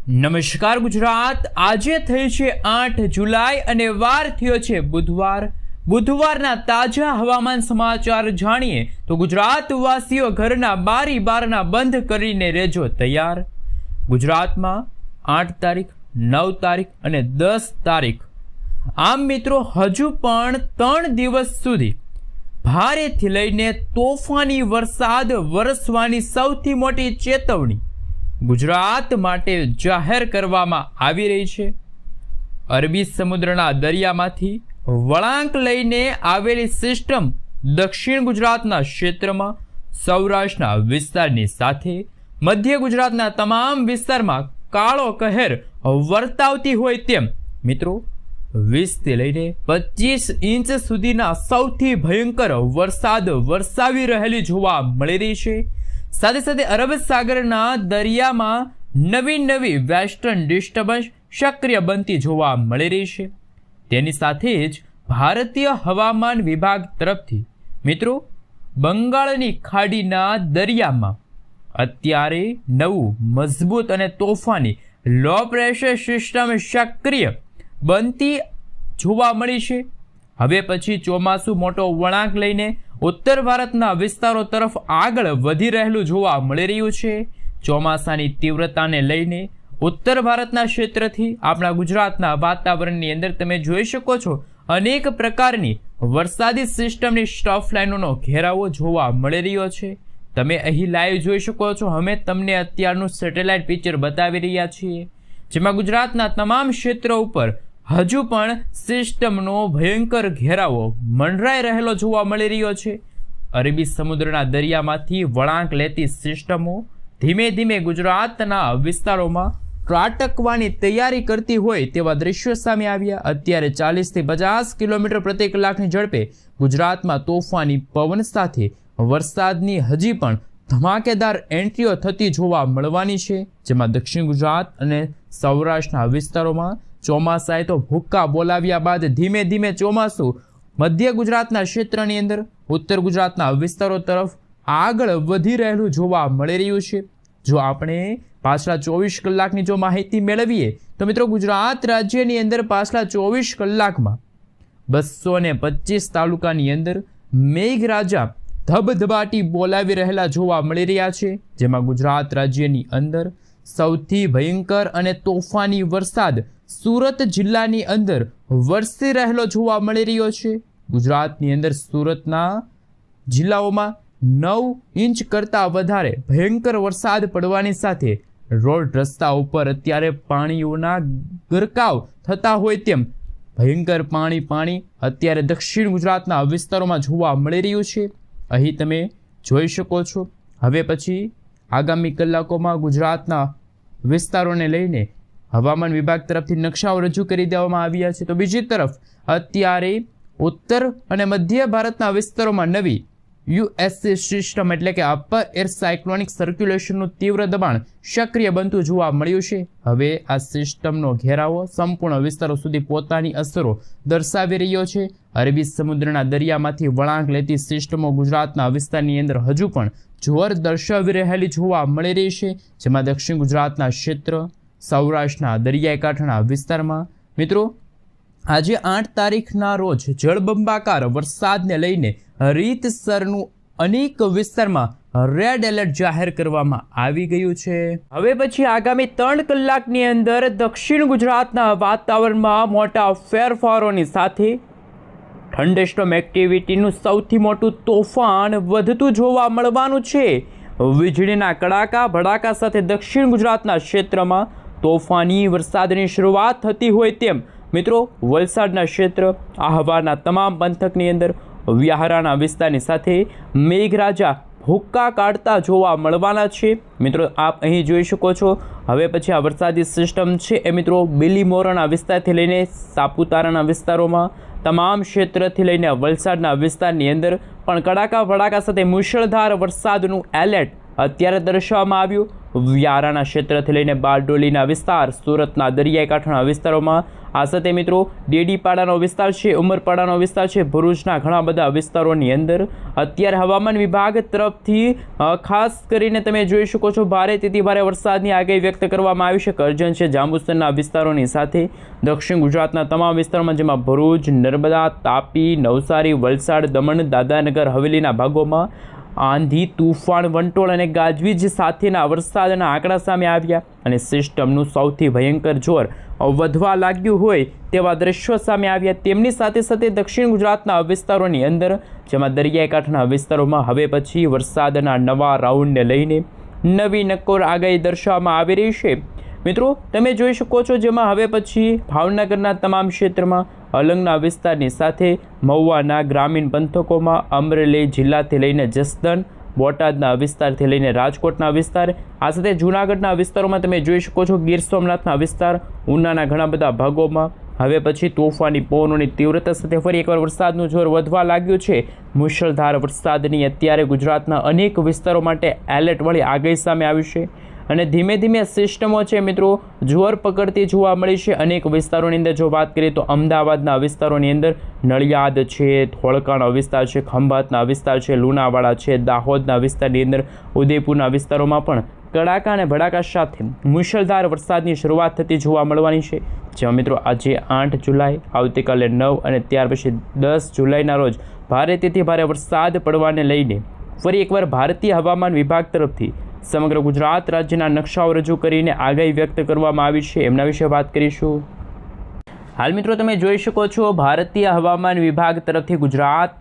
નમસ્કાર ગુજરાત। આજે થઈ છે 8 જુલાઈ અને વાર થયો છે બુધવાર। બુધવારના તાજા હવામાન સમાચાર જાણીએ તો ગુજરાત વાસીઓ ઘરના બારી બારણા બંધ કરીને રહેજો તૈયાર। ગુજરાતમાં 8 તારીખ 9 તારીખ અને 10 તારીખ આમ મિત્રો હજુ પણ 3 દિવસ સુધી ભારેથી લઈને તોફાની વરસાદ વરસવાની સૌથી મોટી ચેતવણી ગુજરાત માટે જાહેર કરવામાં આવી રહી છે। અરબી સમુદ્રના દરિયામાંથી વળાંક લઈને આવેલી સિસ્ટમ દક્ષિણ ગુજરાતના ક્ષેત્રમાં સૌરાષ્ટ્રના વિસ્તારની સાથે મધ્ય ગુજરાતના તમામ વિસ્તારમાં કાળો કહેર વર્તાવતી હોય તેમ મિત્રો 20 થી લઈને 25 ઇંચ સુધીના સૌથી ભયંકર વરસાદ વરસાવી રહેલી જોવા મળી રહી છે। સાથે સાથે અરબ સાગરના દરિયામાં નવી વેસ્ટર્ન ડિસ્ટર્બન્સ સક્રિય બનતી જોવા મળી રહી છે। તેની સાથે જ ભારતીય હવામાન વિભાગ તરફથી મિત્રો બંગાળની ખાડીના દરિયામાં અત્યારે નવું મજબૂત અને તોફાની લો પ્રેશર સિસ્ટમ સક્રિય બનતી જોવા મળી છે। હવે પછી ચોમાસું મોટો વળાંક લઈને ઉત્તર ભારતના વિસ્તારો તરફ આગળ વધી રહેલું જોવા મળી રહ્યું છે। ચોમાસાની તીવ્રતાને લઈને ઉત્તર ભારતના ક્ષેત્રથી આપણા ગુજરાતના વાતાવરણની અંદર તમે જોઈ શકો છો અનેક પ્રકારની વરસાદી સિસ્ટમની સ્ટફ લાઇનોનો ઘેરાવો જોવા મળી રહ્યો છે। તમે અહીં લાઈવ જોઈ શકો છો। અમે તમને અત્યારનું સેટેલાઇટ પિક્ચર બતાવી રહ્યા છીએ, જેમાં ગુજરાતના તમામ ક્ષેત્રો ઉપર હજુ પણ સિસ્ટમનો ભયંકર ઘેરાવો મંડરાઈ રહેલો જોવા મળી રહ્યો છે। અરબી સમુદ્રના દરિયામાંથી વળાંક લેતી સિસ્ટમો ધીમે ધીમે ગુજરાતના વિસ્તારોમાં ત્રાટકવાની તૈયારી કરતી હોય તેવા દ્રશ્યો સામે આવ્યા। અત્યારે 40 થી 50 કિલોમીટર પ્રતિ કલાકની ઝડપે ગુજરાતમાં તોફાની પવન સાથે વરસાદની હજી પણ ધમાકેદાર એન્ટ્રીઓ થતી જોવા મળવાની છે, જેમાં દક્ષિણ ગુજરાત અને સૌરાષ્ટ્રના વિસ્તારોમાં ચોમાસાએ તો ભૂક્કા બોલાવ્યા બાદ ધીમે ધીમે ચોમાસું મધ્ય ગુજરાતના ક્ષેત્રની અંદર ઉત્તર ગુજરાતના વિસ્તારો તરફ આગળ વધી રહેલું જોવા મળી રહ્યું છે। જો આપણે પાછલા 24 કલાકની જો માહિતી મેળવીએ તો મિત્રો ગુજરાત રાજ્યની અંદર પાછલા 24 કલાકમાં 225 તાલુકાની અંદર મેઘરાજા ધબધબાટી બોલાવી રહેલા જોવા મળી રહ્યા છે, જેમાં ગુજરાત રાજ્યની અંદર સૌથી ભયંકર અને તોફાની વરસાદ સુરત જિલ્લાની અંદર વરસી રહેલો જોવા મળી રહ્યો છે। ગુજરાતની અંદર સુરતના જિલ્લાઓમાં 9 ઇંચ કરતાં વધારે ભયંકર વરસાદ પડવાની સાથે રોડ રસ્તા ઉપર અત્યારે પાણીઓના ગરકાવ થતા હોય તેમ ભયંકર પાણી અત્યારે દક્ષિણ ગુજરાતના વિસ્તારોમાં જોવા મળી રહ્યું છે। અહીં તમે જોઈ શકો છો। હવે પછી આગામી કલાકોમાં ગુજરાતના વિસ્તારોને લઈને હવામાન વિભાગ તરફથી નકશાઓ રજૂ કરી દેવામાં આવ્યા છે। તો બીજી તરફ અત્યારે ઉત્તર અને મધ્ય ભારતના વિસ્તારોમાં નવી યુએસસી સિસ્ટમ એટલે કે અપર એર સાયક્લોનિક સર્ક્યુલેશનનું તીવ્ર દબાણ સક્રિય બનતું જોવા મળ્યું છે। હવે આ સિસ્ટમનો ઘેરાવો સંપૂર્ણ વિસ્તારો સુધી પોતાની અસરો દર્શાવી રહ્યો છે। અરબી સમુદ્રના દરિયામાંથી વળાંક લેતી સિસ્ટમો ગુજરાતના વિસ્તારની અંદર હજુ પણ જોર દર્શાવી રહેલી જોવા મળી રહી છે, જેમાં દક્ષિણ ગુજરાતના ક્ષેત્ર સૌરાષ્ટ્રના દરિયાઈ કાંઠાના વિસ્તારમાં મિત્રો આજે 8 તારીખના રોજ જળબંબાકાર વરસાદને લઈને રીતસરનું અનેક વિસ્તારમાં રેડ એલર્ટ જાહેર કરવામાં આવી ગયું છે। હવે પછી આગામી 3 કલાકની અંદર દક્ષિણ ગુજરાતના વાતાવરણમાં મોટા ફેરફારોની સાથે થંડરસ્ટોર્મ એક્ટિવિટીનું સૌથી મોટું તોફાન વધતું જોવા મળવાનું છે। વીજળીના કડાકા ભડાકા સાથે દક્ષિણ ગુજરાતના ક્ષેત્રમાં તોફાની વરસાદની શરૂઆત થતી હોય તેમ મિત્રો વલસાડના ક્ષેત્ર આહવાના તમામ પંથકની અંદર વ્યાહરાના વિસ્તારની સાથે મેઘરાજા ભૂક્કા કાઢતા જોવા મળવાના છે। મિત્રો આપ અહીં જોઈ શકો છો। હવે પછી આ વરસાદી સિસ્ટમ છે એ મિત્રો બિલીમોરાના વિસ્તારથી લઈને સાપુતારાના વિસ્તારોમાં તમામ ક્ષેત્રથી લઈને વલસાડના વિસ્તારની અંદર પણ કડાકા ભડાકા સાથે મુશળધાર વરસાદનું એલર્ટ અત્યારે દર્શાવવામાં આવ્યું। વ્યારાના ક્ષેત્રથી લઈને બારડોલીના વિસ્તાર, સુરતના દરિયાઈ કાંઠાના વિસ્તારોમાં, આ સાથે મિત્રો ડેડીપાડાનો વિસ્તાર છે, ઉમરપાડાનો વિસ્તાર છે, ભરૂચના ઘણા બધા વિસ્તારોની અંદર અત્યારે હવામાન વિભાગ તરફથી ખાસ કરીને તમે જોઈ શકો છો ભારેથી ભારે વરસાદની આગાહી વ્યક્ત કરવામાં આવી છે. કરજણ છે, જાંબુસરના વિસ્તારોની સાથે દક્ષિણ ગુજરાતના તમામ વિસ્તારોમાં, જેમાં ભરૂચ, નર્મદા, તાપી, નવસારી, વલસાડ, દમણ, દાદરાનગર હવેલીના ભાગોમાં આંધી, તુફાન, વંટોળ અને ગાજવીજ સાથેના વરસાદના આંકડા સામે આવ્યા અને સિસ્ટમનું સૌથી ભયંકર જોર વધવા લાગ્યું હોય તેવા દ્રશ્યો સામે આવ્યા. તેમની સાથે સાથે દક્ષિણ ગુજરાતના વિસ્તારોની અંદર, જેમાં દરિયાઈ કાંઠાના વિસ્તારોમાં હવે પછી વરસાદના નવા રાઉન્ડને લઈને નવી નક્કોર આગાહી દર્શાવવામાં આવી રહી છે. મિત્રો તમે જોઈ શકો છો, જેમાં હવે પછી ભાવનગરના તમામ ક્ષેત્રમાં, અલંગના વિસ્તારની સાથે મહુવાના ગ્રામીણ પંથકોમાં, અમરેલી જિલ્લાથી લઈને જસદણ, બોટાદના વિસ્તારથી લઈને રાજકોટના વિસ્તાર, આ સાથે જૂનાગઢના વિસ્તારોમાં તમે જોઈ શકો છો, ગીર સોમનાથના વિસ્તાર, ઉનાના ઘણા બધા ભાગોમાં હવે પછી તોફાની પવનોની તીવ્રતા સાથે ફરી એકવાર વરસાદનું જોર વધવા લાગ્યું છે. મુશળધાર વરસાદની અત્યારે ગુજરાતના અનેક વિસ્તારો માટે એલર્ટવાળી આગાહી સામે આવી છે અને ધીમે ધીમે સિસ્ટમો છે મિત્રો જોર પકડતી જોવા મળી છે અનેક વિસ્તારોની અંદર. જો વાત કરીએ તો અમદાવાદના વિસ્તારોની અંદર નડિયાદ છે, ધોળકાનો વિસ્તાર છે, ખંભાતના વિસ્તાર છે, લુણાવાડા છે, દાહોદના વિસ્તારની અંદર, ઉદયપુરના વિસ્તારોમાં પણ કડાકા અને ભડાકા સાથે મુશળધાર વરસાદની શરૂઆત થતી જોવા મળવાની છે. જેમાં મિત્રો આજે 8 જુલાઈ, આવતીકાલે 9 અને ત્યાર પછી 10 જુલાઈના રોજ ભારેથી ભારે વરસાદ પડવાને લઈને ફરી એકવાર ભારતીય હવામાન વિભાગ તરફથી સમગ્ર ગુજરાત રાજ્યના નકશાઓ રજૂ કરીને આગાહી વ્યક્ત કરવામાં આવી છે. એમના વિશે વાત કરીશું. હાલ મિત્રો તમે જોઈ શકો છો, ભારતીય હવામાન વિભાગ તરફથી ગુજરાત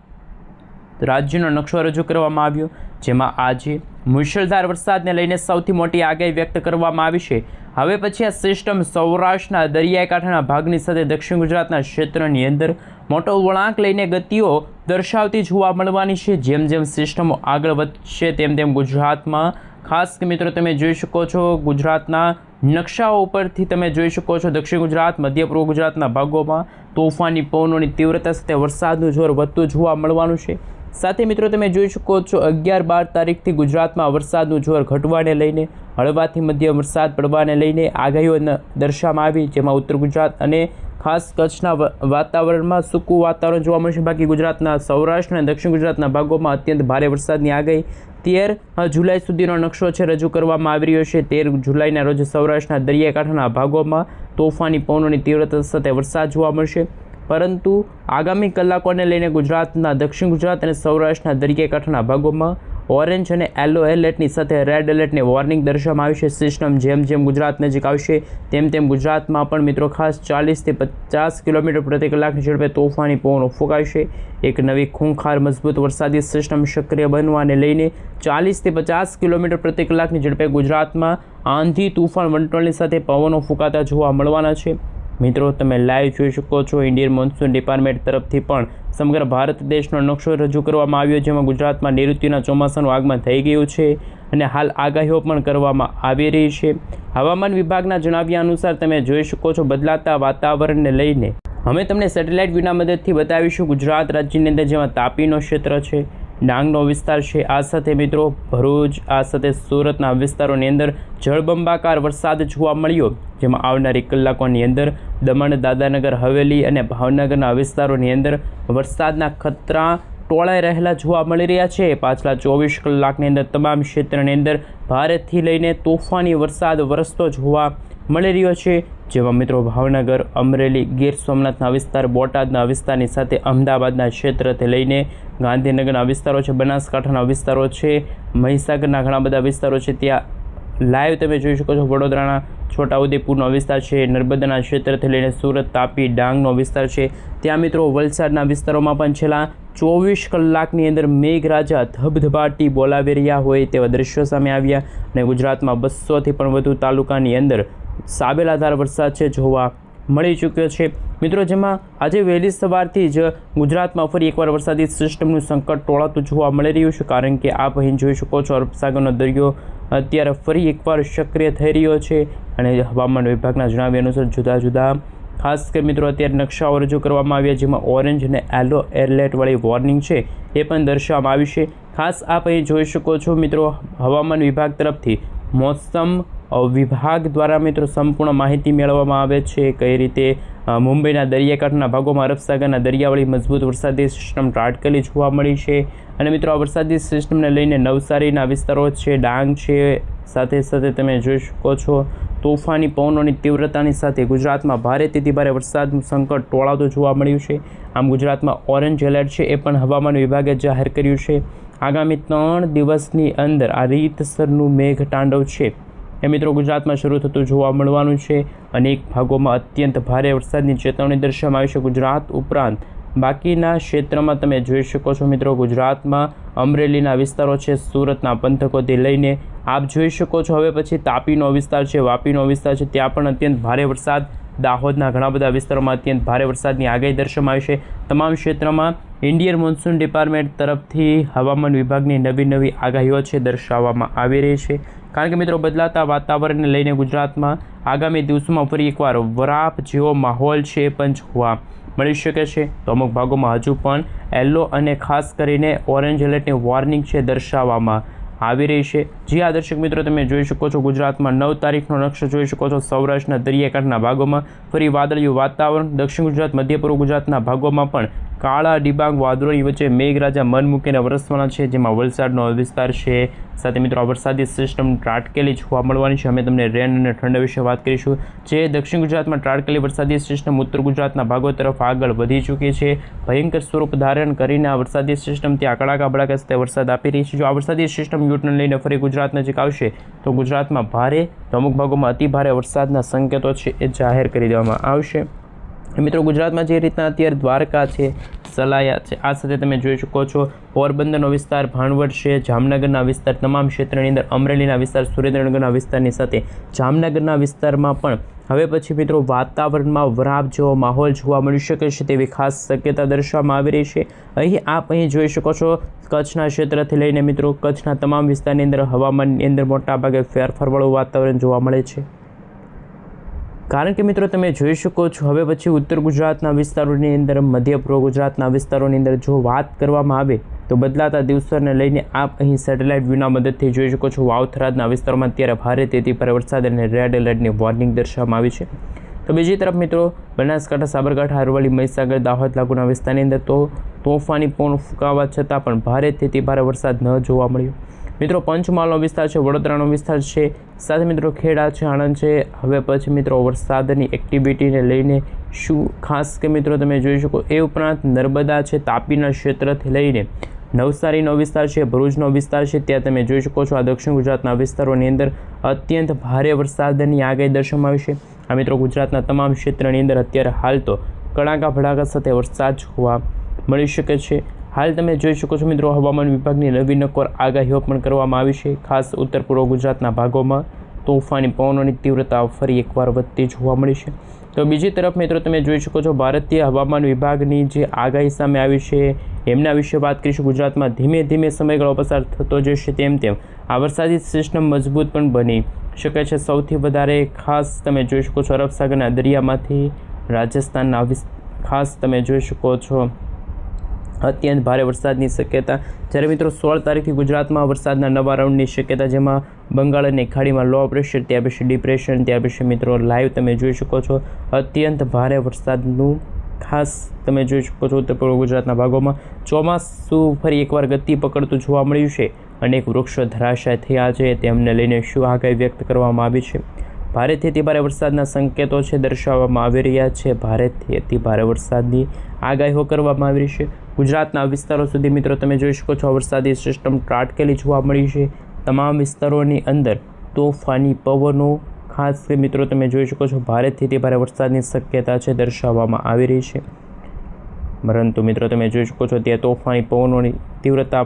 રાજ્યનો નકશો રજૂ કરવામાં આવ્યો, જેમાં આજે મુશળધાર વરસાદને લઈને સૌથી મોટી આગાહી વ્યક્ત કરવામાં આવી છે. હવે પછી આ સિસ્ટમ સૌરાષ્ટ્રના દરિયાઈ કાંઠાના ભાગની સાથે દક્ષિણ ગુજરાતના ક્ષેત્રની અંદર મોટો વળાંક લઈને ગતિઓ દર્શાવતી જોવા મળવાની છે. જેમ જેમ સિસ્ટમો આગળ વધશે તેમ તેમ ગુજરાતમાં, ખાસ કે મિત્રો તમે જોઈ શકો છો, ગુજરાતના નકશાઓ ઉપરથી તમે જોઈ શકો છો, દક્ષિણ ગુજરાત, મધ્ય પૂર્વ ગુજરાતના ભાગોમાં તોફાની પવનોની તીવ્રતા સાથે વરસાદનું જોર વધતું જોવા મળવાનું છે. સાથે મિત્રો તમે જોઈ શકો છો, 11-12 તારીખથી ગુજરાતમાં વરસાદનું જોર ઘટવાને લઈને હળવાથી મધ્યમ વરસાદ પડવાને લઈને આગાહીઓ દર્શાવવામાં આવી, જેમાં ઉત્તર ગુજરાત અને ખાસ કચ્છના વાતાવરણમાં સૂકું વાતાવરણ જોવા મળશે. બાકી ગુજરાતના સૌરાષ્ટ્ર અને દક્ષિણ ગુજરાતના ભાગોમાં અત્યંત ભારે વરસાદની આગાહી 13 જુલાઈ સુધીનો નકશો છે રજૂ કરવામાં આવી રહ્યો છે. 13 જુલાઈના રોજ સૌરાષ્ટ્રના દરિયાકાંઠાના ભાગોમાં તોફાની પવનોની તીવ્રતા સાથે વરસાદ જોવા મળશે. પરંતુ આગામી કલાકોને લઈને ગુજરાતના દક્ષિણ ગુજરાત અને સૌરાષ્ટ્રના દરિયાકાંઠાના ભાગોમાં ઓરેન્જ અને યલો એલર્ટની સાથે રેડ એલર્ટની વોર્નિંગ દર્શાવવામાં આવી છે. સિસ્ટમ જેમ જેમ ગુજરાત નજીક આવશે તેમ તેમ ગુજરાતમાં પણ મિત્રો ખાસ 40 થી 50 કિલોમીટર પ્રતિ કલાકની ઝડપે તોફાની પવનો ફૂંકાશે. એક નવી ખૂંખાર મજબૂત વરસાદી સિસ્ટમ સક્રિય બનવાને લઈને 40 થી 50 કિલોમીટર પ્રતિ કલાકની ઝડપે ગુજરાતમાં આંધી, તુફાન, વંટોળની સાથે પવનો ફૂંકાતા જોવા મળવાના છે. મિત્રો તમે લાઈવ જોઈ શકો છો, ઇન્ડિયન મોન્સૂન ડિપાર્ટમેન્ટ તરફથી પણ સમગ્ર ભારત દેશનો નકશો રજૂ કરવામાં આવ્યો, જેમાં ગુજરાતમાં નૈઋત્યના ચોમાસાનું આગમન થઈ ગયું છે અને હાલ આગાહીઓ પણ કરવામાં આવી રહી છે. હવામાન વિભાગના જણાવ્યા અનુસાર તમે જોઈ શકો છો, બદલાતા વાતાવરણને લઈને અમે તમને સેટેલાઇટ વ્યૂના મદદથી બતાવીશું ગુજરાત રાજ્યની અંદર, જેમાં તાપીનો ક્ષેત્ર છે, ડાંગનો વિસ્તાર છે, આ સાથે મિત્રો ભરૂચ, આ સાથે સુરતના વિસ્તારોની અંદર જળબંબાકાર વરસાદ જોવા મળ્યો, જેમાં આવનારી કલાકોની અંદર દમણ, દાદરાનગર હવેલી અને ભાવનગરના વિસ્તારોની અંદર વરસાદના ખતરા ટોળાઈ રહેલા જોવા મળી રહ્યા છે. પાછલા 24 કલાકની અંદર તમામ ક્ષેત્રની અંદર ભારેથી લઈને તોફાની વરસાદ વરસતો જોવા મળી રહ્યો છે, જેમાં મિત્રો ભાવનગર, અમરેલી, ગીર સોમનાથના વિસ્તાર, બોટાદના વિસ્તારની સાથે અમદાવાદના ક્ષેત્રથી લઈને ગાંધીનગરના વિસ્તારો છે, બનાસકાંઠાના વિસ્તારો છે, મહીસાગરના ઘણા બધા વિસ્તારો છે, ત્યાં લાઈવ તમે જોઈ શકો છો. વડોદરાના છોટાઉદેપુરનો વિસ્તાર છે, નર્મદાના ક્ષેત્રથી લઈને સુરત, તાપી, ડાંગનો વિસ્તાર છે, ત્યાં મિત્રો વલસાડના વિસ્તારોમાં પણ છેલ્લા 24 કલાકની અંદર મેઘરાજા ધબધબાટી બોલાવી રહ્યા હોય તેવા દ્રશ્યો સામે આવ્યા અને ગુજરાતમાં 200થી પણ વધુ તાલુકાની અંદર સાબેલાધાર વરસાદ છે જોવા મળી ચૂક્યો છે. મિત્રો જેમાં આજે વહેલી સવારથી જ ગુજરાતમાં ફરી એકવાર વરસાદી સિસ્ટમનું સંકટ ટોળાતું જોવા મળી રહ્યું છે, કારણ કે આપ અહીં જોઈ શકો છો, અરબસાગરનો દરિયો અત્યારે ફરી એકવાર સક્રિય થઈ રહ્યો છે અને હવામાન વિભાગના જણાવ્યા અનુસાર જુદા જુદા ખાસ કરી મિત્રો અત્યારે નકશાઓ રજૂ કરવામાં આવ્યા, જેમાં ઓરેન્જ અને યલો એલર્ટવાળી વોર્નિંગ છે એ પણ દર્શાવવામાં આવી છે. ખાસ આપ અહીં જોઈ શકો છો મિત્રો, હવામાન વિભાગ તરફથી મોસમ વિભાગ દ્વારા મિત્રો સંપૂર્ણ માહિતી મેળવવામાં આવે છે કઈ રીતે મુંબઈના દરિયાકાંઠાના ભાગોમાં અરબ સાગરના દરિયાવાળી મજબૂત વરસાદી સિસ્ટમ ત્રાટકેલી જોવા મળી છે અને મિત્રો આ વરસાદી સિસ્ટમને લઈને નવસારીના વિસ્તારો છે, ડાંગ છે, સાથે સાથે તમે જોઈ શકો છો તોફાની પવનોની તીવ્રતાની સાથે ગુજરાતમાં ભારેથી ભારે વરસાદનું સંકટ ટોળાતું જોવા મળ્યું છે. આમ ગુજરાતમાં ઓરેન્જ એલર્ટ છે એ પણ હવામાન વિભાગે જાહેર કર્યું છે. આગામી 3 દિવસની અંદર આ રીતસરનું મેઘ તાંડવ છે એ મિત્રો ગુજરાતમાં શરૂ થતું જોવા મળવાનું છે. અનેક ભાગોમાં અત્યંત ભારે વરસાદની ચેતવણી દર્શાવવામાં આવી છે. ગુજરાત ઉપરાંત બાકીના ક્ષેત્રમાં તમે જોઈ શકો છો મિત્રો ગુજરાતમાં અમરેલીના વિસ્તારો છે, સુરતના પંથકોથી લઈને આપ જોઈ શકો છો હવે પછી તાપીનો વિસ્તાર છે, વાપીનો વિસ્તાર છે, ત્યાં પણ અત્યંત ભારે વરસાદ, દાહોદના ઘણા બધા વિસ્તારોમાં અત્યંત ભારે વરસાદની આગાહી દર્શાવવામાં આવી છે. તમામ ક્ષેત્રમાં ઇન્ડિયન મોન્સૂન ડિપાર્ટમેન્ટ તરફથી હવામાન વિભાગની નવી આગાહીઓ છે દર્શાવવામાં આવી રહી છે. કારણ કે મિત્રો બદલાતા વાતાવરણને લઈને ગુજરાતમાં આગામી દિવસોમાં ફરી એકવાર વરાપ જેવો માહોલ છે એ પણ જોવા મળી શકે છે. તો અમુક ભાગોમાં હજુ પણ યલો અને ખાસ કરીને ઓરેન્જ એલર્ટની વોર્નિંગ છે દર્શાવવામાં આવી રહી છે. જી આ દર્શક મિત્રો તમે જોઈ શકો છો ગુજરાતમાં 9 તારીખનો નકશો જોઈ શકો છો. સૌરાષ્ટ્રના દરિયાકાંઠાના ભાગોમાં ફરી વાદળિયું વાતાવરણ, દક્ષિણ ગુજરાત, મધ્ય પૂર્વ ગુજરાતના ભાગોમાં પણ કાળા ડિબાંગ વાદળોની વચ્ચે મેઘરાજા મન મૂકીને વરસવાના છે, જેમાં વલસાડનો વિસ્તાર છે. સાથે મિત્રો આ વરસાદી સિસ્ટમ ત્રાટકેલી જોવા મળવાની છે. અમે તમને રેન અને ઠંડા વિશે વાત કરીશું. જે દક્ષિણ ગુજરાતમાં ત્રાટકેલી વરસાદી સિસ્ટમ ઉત્તર ગુજરાતના ભાગો તરફ આગળ વધી ચૂકી છે. ભયંકર સ્વરૂપ ધારણ કરીને આ વરસાદી સિસ્ટમ ત્યાં કડાકા ભડાકા સાથે વરસાદ આપી રહી છે. જો આ વરસાદી સિસ્ટમ યુટર્ન લઈને ફરી ગુજરાત નજીક આવશે તો ગુજરાતમાં ભારે તો અમુક ભાગોમાં અતિ ભારે વરસાદના સંકેતો છે એ જાહેર કરી દેવામાં આવશે. મિત્રો ગુજરાતમાં જે રીતના અત્યારે દ્વારકા છે, સલાયા છે, આ સાથે તમે જોઈ શકો છો પોરબંદરનો વિસ્તાર, ભાણવડ છે, જામનગરના વિસ્તાર, તમામ ક્ષેત્રની અંદર અમરેલીના વિસ્તાર, સુરેન્દ્રનગરના વિસ્તારની સાથે જામનગરના વિસ્તારમાં પણ હવે પછી મિત્રો વાતાવરણમાં વરાપ જેવો માહોલ જોવા મળી શકે છે તેવી ખાસ શક્યતા દર્શાવવામાં આવી રહી છે. અહીં જોઈ શકો છો કચ્છના ક્ષેત્રથી લઈને મિત્રો કચ્છના તમામ વિસ્તારની અંદર હવામાનની અંદર મોટાભાગે ફેરફારવાળું વાતાવરણ જોવા મળે છે. કારણ કે મિત્રો તમે જોઈ શકો છો હવે પછી ઉત્તર ગુજરાતના વિસ્તારોની અંદર, મધ્ય પૂર્વ ગુજરાતના વિસ્તારોની અંદર જો વાત કરવામાં આવે તો બદલાતા દિવસોને લઈને આપ અહીં સેટેલાઇટ વ્યૂના મદદથી જોઈ શકો છો વાવથરાદના વિસ્તારોમાં અત્યારે ભારેથી ભારે વરસાદ અને રેડ એલર્ટની વોર્નિંગ દર્શાવવામાં આવી છે. તો બીજી તરફ મિત્રો બનાસકાંઠા, સાબરકાંઠા, અરવલ્લી, મહીસાગર, દાહોદ લાગુના વિસ્તારની અંદર તો તોફાની પવન ફૂંકાવા છતાં પણ ભારેથી ભારે વરસાદ ન જોવા મળ્યો. મિત્રો પંચમહાલનો વિસ્તાર છે, વડોદરાનો વિસ્તાર છે, સાથે મિત્રો ખેડા છે, આણંદ છે. હવે પછી મિત્રો વરસાદની એક્ટિવિટીને લઈને શું ખાસ કે મિત્રો તમે જોઈ શકો એ ઉપરાંત નર્મદા છે, તાપીના ક્ષેત્રથી લઈને નવસારીનો વિસ્તાર છે, ભરૂચનો વિસ્તાર છે, ત્યાં તમે જોઈ શકો છો આ દક્ષિણ ગુજરાતના વિસ્તારોની અંદર અત્યંત ભારે વરસાદની આગાહી દર્શાવવામાં આવી છે. આ મિત્રો ગુજરાતના તમામ ક્ષેત્રની અંદર અત્યારે હાલ તો કડાકા ભડાકા સાથે વરસાદ જોવા મળી શકે છે. હાલ તમે જોઈ શકો છો મિત્રો હવામાન વિભાગની નવી નક્કોર આગાહીઓ પણ કરવામાં આવી છે. ખાસ ઉત્તર પૂર્વ ગુજરાતના ભાગોમાં તોફાની પવનોની તીવ્રતા ફરી એકવાર વધતી જોવા મળી છે. તો બીજી તરફ મિત્રો તમે જોઈ શકો છો ભારતીય હવામાન વિભાગની જે આગાહી સામે આવી છે એમના વિશે વાત કરીશું. ગુજરાતમાં ધીમે ધીમે સમયગાળો પસાર થતો જશે તેમ આ વરસાદી સિસ્ટમ મજબૂત પણ બની શકે છે. સૌથી વધારે ખાસ તમે જોઈ શકો છો અરબ સાગરના દરિયામાંથી રાજસ્થાનના ખાસ તમે જોઈ શકો છો અત્યંત ભારે વરસાદની શક્યતા. જ્યારે મિત્રો 16 તારીખથી ગુજરાતમાં વરસાદના નવા રાઉન્ડની શક્યતા, જેમાં બંગાળ અને ખાડીમાં લો પ્રેશર, ત્યાર પછી ડિપ્રેશન, ત્યાર પછી મિત્રો લાઈવ તમે જોઈ શકો છો અત્યંત ભારે વરસાદનું ખાસ તમે જોઈ શકો છો ઉત્તર પૂર્વ ગુજરાતના ભાગોમાં ચોમાસું ફરી એકવાર ગતિ પકડતું જોવા મળ્યું છે. અનેક વૃક્ષો ધરાશાય થયા છે, તેમને લઈને શું આગાહી વ્યક્ત કરવામાં આવી છે. ભારેથી અતિ ભારે વરસાદના સંકેતો છે દર્શાવવામાં આવી રહ્યા છે. ભારેથી અતિ ભારે વરસાદની આગાહીઓ કરવામાં આવી રહી છે. ગુજરાતના વિસ્તારો સુધી મિત્રો તમે જોઈ શકો છો વરસાદી સિસ્ટમ ત્રાટકેલી જોવા મળી છે. તમામ વિસ્તારોની અંદર તોફાની પવનો, ખાસ કે મિત્રો તમે જોઈ શકો છો ભારેથી ભારે વરસાદની શક્યતા છે દર્શાવવામાં આવી રહી છે. પરંતુ મિત્રો તમે જોઈ શકો છો ત્યાં તોફાની પવનોની તીવ્રતા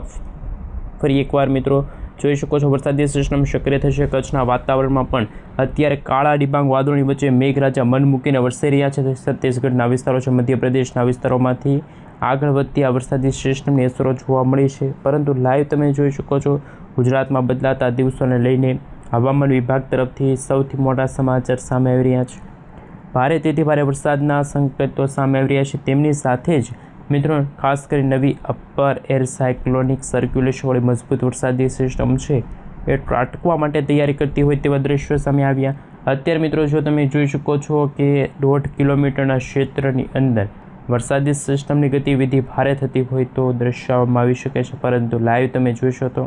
ફરી એકવાર મિત્રો જોઈ શકો છો વરસાદી સિસ્ટમ સક્રિય થશે. કચ્છના વાતાવરણમાં પણ અત્યારે કાળા ડિબાંગ વાદળોની વચ્ચે મેઘરાજા મન મૂકીને વરસી રહ્યા છે. છત્તીસગઢના વિસ્તારો છે, મધ્યપ્રદેશના વિસ્તારોમાંથી આગળ વધતી આ વરસાદી સિસ્ટમની અસરો જોવા મળી છે. પરંતુ લાઈવ તમે જોઈ શકો છો ગુજરાતમાં બદલાતા દિવસોને લઈને હવામાન વિભાગ તરફથી સૌથી મોટા સમાચાર સામે આવી રહ્યા છે. ભારેથી ભારે વરસાદના સંકેતો સામે આવી રહ્યા છે. તેમની સાથે જ મિત્રો ખાસ કરી નવી અપર એર સાયક્લોનિક સર્ક્યુલેશનવાળી મજબૂત વરસાદી સિસ્ટમ છે એ ત્રાટકવા માટે તૈયારી કરતી હોય તેવા દ્રશ્યો સામે આવ્યા. અત્યારે મિત્રો જો તમે જોઈ શકો છો કે 1.5 કિલોમીટરના ક્ષેત્રની અંદર વરસાદી સિસ્ટમની ગતિવિધિ ભારે થતી હોય તો દર્શાવવામાં આવી શકે છે, પરંતુ લાઈવ તમે જોઈશો તો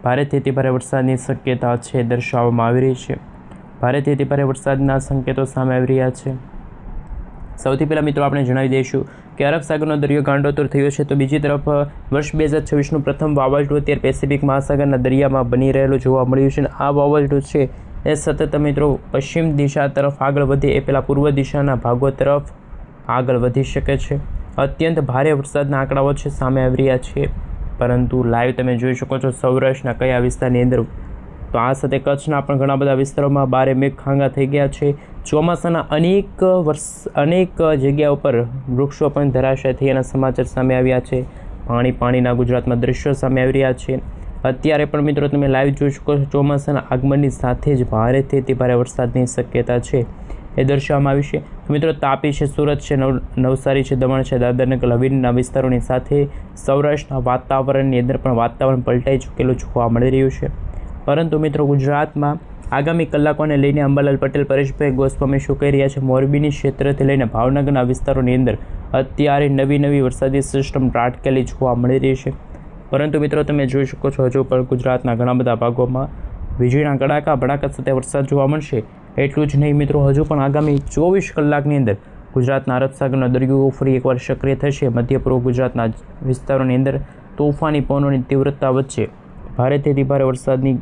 ભારેથી અતિભારે વરસાદની શક્યતા છે દર્શાવવામાં આવી રહી છે. ભારેથી અતિભારે વરસાદના સંકેતો સામે આવી રહ્યા છે. સૌથી પહેલાં મિત્રો આપણે જણાવી દઈશું કે અરબ સાગરનો દરિયો ગાંડોતુર થયો છે, તો બીજી તરફ વર્ષ 2026નું પ્રથમ વાવાઝોડું અત્યારે પેસિફિક મહાસાગરના દરિયામાં બની રહેલું જોવા મળ્યું છે. અને આ વાવાઝોડું છે એ સતત મિત્રો પશ્ચિમ દિશા તરફ આગળ વધે એ પહેલાં પૂર્વ દિશાના ભાગો તરફ આગળ વધી શકે છે. અત્યંત ભારે વરસાદના આંકડાઓ છે સામે આવી રહ્યા છે, પરંતુ લાઈવ તમે જોઈ શકો છો સૌરાષ્ટ્રના કયા વિસ્તારની અંદર, તો આ સાથે કચ્છના પણ ઘણા બધા વિસ્તારોમાં બારે મેઘખાંગા થઈ ગયા છે. ચોમાસાના અનેક જગ્યા ઉપર વૃક્ષો પણ ધરાશાય થઈ એના સમાચાર સામે આવ્યા છે. પાણીના ગુજરાતમાં દ્રશ્યો સામે આવી રહ્યા છે. અત્યારે પણ મિત્રો તમે લાઈવ જોઈ શકો છો ચોમાસાના આગમનની સાથે જ ભારેથી અતિભારે વરસાદની શક્યતા છે એ દર્શાવવામાં આવી છે. મિત્રો તાપી છે, સુરત છે, નવસારી છે, દમણ છે, દાદરનગર હવેલીના વિસ્તારોની સાથે સૌરાષ્ટ્રના વાતાવરણની અંદર પણ વાતાવરણ પલટાઈ ચૂકેલું જોવા મળી રહ્યું છે. પરંતુ મિત્રો ગુજરાતમાં આગામી કલાકોને લઈને અંબાલાલ પટેલ, પરેશભાઈ ગોસ્વામી શું કહી રહ્યા છે, મોરબીની ક્ષેત્રથી લઈને ભાવનગરના વિસ્તારોની અંદર અત્યારે નવી વરસાદી સિસ્ટમ ત્રાટકેલી જોવા મળી રહી છે. પરંતુ મિત્રો તમે જોઈ શકો છો હજુ પણ ગુજરાતના ઘણા બધા ભાગોમાં વીજળીના કડાકા ભડાકા સાથે વરસાદ જોવા મળશે. એટલું જ નહીં મિત્રો, હજુ પણ આગામી 24 કલાકની અંદર ગુજરાતના અરબ સાગરનો દરિયો ફરી એકવાર સક્રિય થશે. મધ્ય પૂર્વ ગુજરાતના વિસ્તારોની અંદર તોફાની પવનોની તીવ્રતા વચ્ચે ભારેથી અતિભારે વરસાદની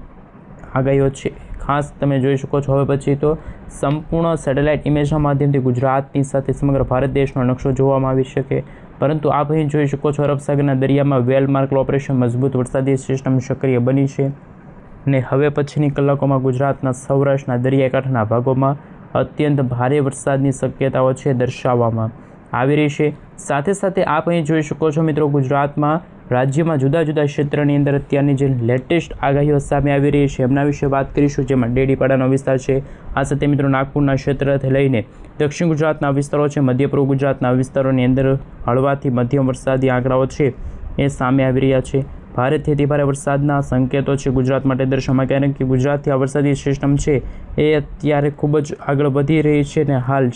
આગાહીઓ છે. ખાસ તમે જોઈ શકો છો હવે પછી તો સંપૂર્ણ સેટેલાઇટ ઇમેજના માધ્યમથી ગુજરાતની સાથે સમગ્ર ભારત દેશનો નકશો જોવામાં આવી શકે. પરંતુ આપ અહીં જોઈ શકો છો અરબ સાગરના દરિયામાં વેલ માર્ક ઓપરેશન મજબૂત વરસાદી સિસ્ટમ સક્રિય બની છે અને હવે પછીની કલાકોમાં ગુજરાતના સૌરાષ્ટ્રના દરિયાકાંઠાના ભાગોમાં અત્યંત ભારે વરસાદની શક્યતાઓ છે દર્શાવવામાં આવી રહી છે. સાથે સાથે આપ અહીં જોઈ શકો છો મિત્રો ગુજરાતમાં રાજ્યમાં જુદા જુદા ક્ષેત્રની અંદર અત્યારની જે લેટેસ્ટ આગાહીઓ સામે આવી રહી છે એમના વિશે વાત કરીશું, જેમાં ડેડીપાડાનો વિસ્તાર છે, આ સાથે મિત્રો નાગપુરના ક્ષેત્રથી લઈને દક્ષિણ ગુજરાતના વિસ્તારો છે, મધ્ય પૂર્વ ગુજરાતના વિસ્તારોની અંદર હળવાથી મધ્યમ વરસાદી આંકડાઓ છે એ સામે આવી રહ્યા છે. ભારેથી અતિભારે વરસાદના સંકેતો છે ગુજરાત માટે દર્શાવવામાં, કારણ કે ગુજરાતથી આ વરસાદી સિસ્ટમ છે એ અત્યારે ખૂબ જ આગળ વધી રહી છે અને હાલ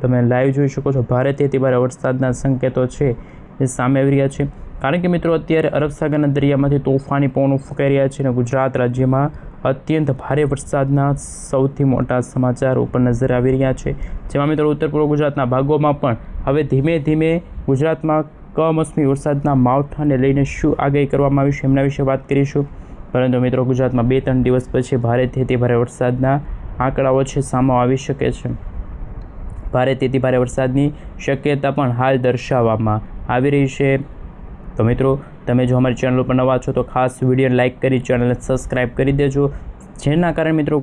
તમે લાઈવ જોઈ શકો છો ભારેથી અતિભારે વરસાદના સંકેતો છે એ સામે આવી રહ્યા છે. કારણ કે મિત્રો અત્યારે અરબ સાગરના દરિયામાંથી તોફાની પવનો ફૂંકાઈ રહ્યા છે અને ગુજરાત રાજ્યમાં અત્યંત ભારે વરસાદના સૌથી મોટા સમાચાર ઉપર નજર આવી રહ્યા છે, જેમાં મિત્રો ઉત્તર પૂર્વ ગુજરાતના ભાગોમાં પણ હવે ધીમે ધીમે ગુજરાતમાં કમોસમી વરસાદના માવઠાને લઈને શું આગાહી કરવામાં આવી છે એમના વિશે વાત કરીશું. પરંતુ મિત્રો ગુજરાતમાં 2-3 દિવસ પછી ભારેથી અતિભારે વરસાદના આંકડાઓ છે સામે આવી શકે છે. ભારેથી અતિભારે વરસાદની શક્યતા પણ હાલ દર્શાવવામાં આવી રહી છે. તો મિત્રો તમે જો અમારી ચેનલ પર નવા છો તો ખાસ વિડીયો લાઇક કરી ચેનલને સબસ્ક્રાઈબ કરી દેજો, જેના કારણે મિત્રો